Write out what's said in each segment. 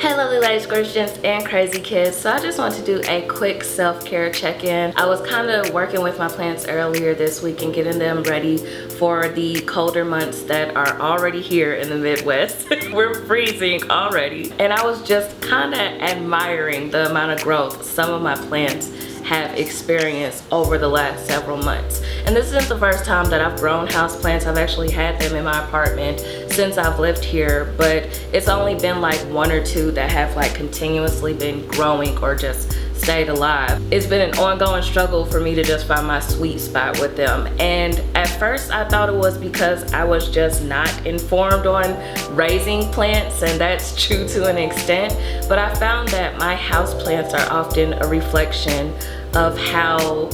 Hey lovely ladies, gorgeous and crazy kids. So I just want to do a quick self-care check-in. I was kind of working with my plants earlier this week and getting them ready for the colder months that are already here in the Midwest. We're freezing already. And I was just kind of admiring the amount of growth some of my plants have experienced over the last several months. And this isn't the first time that I've grown houseplants. I've actually had them in my apartment since I've lived here, but it's only been like one or two that have like continuously been growing or just stayed alive. It's been an ongoing struggle for me to just find my sweet spot with them. And at first I thought it was because I was just not informed on raising plants, and that's true to an extent, but I found that my houseplants are often a reflection of how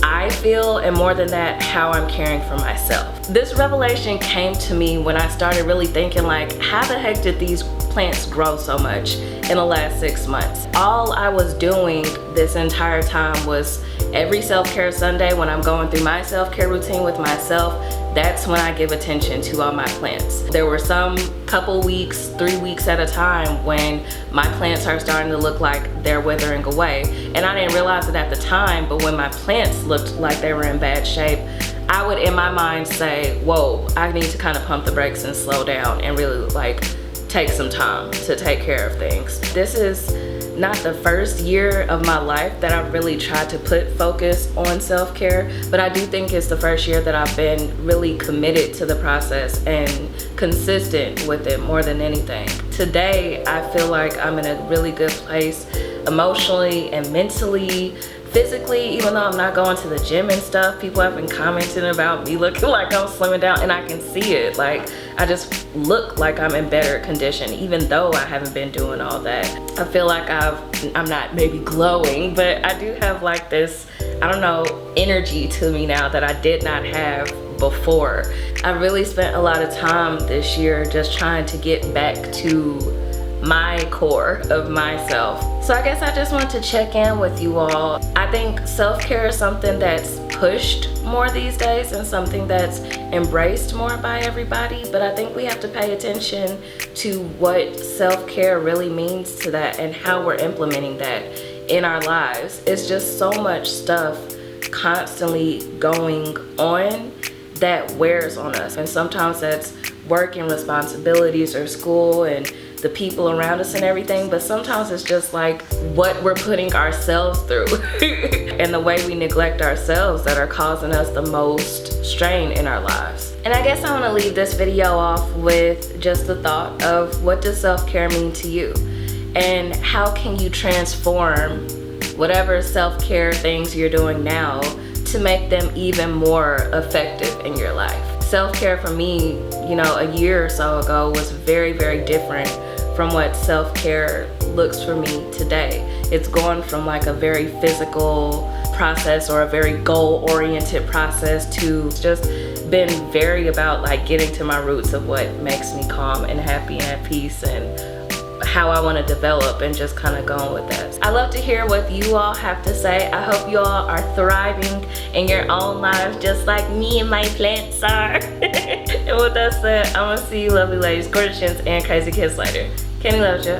I feel, and more than that, how I'm caring for myself. This revelation came to me when I started really thinking like, how the heck did these plants grow so much in the last 6 months? All I was doing this entire time was every self-care Sunday when I'm going through my self-care routine with myself, that's when I give attention to all my plants. There were some couple weeks, 3 weeks at a time when my plants are starting to look like they're withering away. And I didn't realize it at the time, but when my plants looked like they were in bad shape, I would in my mind say, whoa, I need to kind of pump the brakes and slow down and really like take some time to take care of things. This is not the first year of my life that I've really tried to put focus on self-care, but I do think it's the first year that I've been really committed to the process and consistent with it more than anything. Today, I feel like I'm in a really good place emotionally and mentally. Physically, even though I'm not going to the gym and stuff, people have been commenting about me looking like I'm slimming down, and I can see it. Like, I just look like I'm in better condition, even though I haven't been doing all that. I feel like I'm not maybe glowing, but I do have like this, I don't know, energy to me now that I did not have before. I really spent a lot of time this year just trying to get back to my core of myself. So I guess I just want to check in with you all. I think self-care is something that's pushed more these days and something that's embraced more by everybody, but I think we have to pay attention to what self-care really means to that and how we're implementing that in our lives. It's just so much stuff constantly going on that wears on us, and sometimes that's work and responsibilities or school and the people around us and everything, but sometimes it's just like what we're putting ourselves through and the way we neglect ourselves that are causing us the most strain in our lives. And I guess I want to leave this video off with just the thought of, what does self-care mean to you? And how can you transform whatever self-care things you're doing now to make them even more effective in your life? Self-care for me, you know, a year or so ago was very, very different from what self-care looks for me today. It's gone from like a very physical process or a very goal-oriented process to just been very about like getting to my roots of what makes me calm and happy and at peace and how I want to develop, and just kind of going with that. I love to hear what you all have to say. I hope you all are thriving in your own lives just like me and my plants are. And with that said, I'm gonna see you lovely ladies, gorgeous and crazy kids later. Kandee loves ya.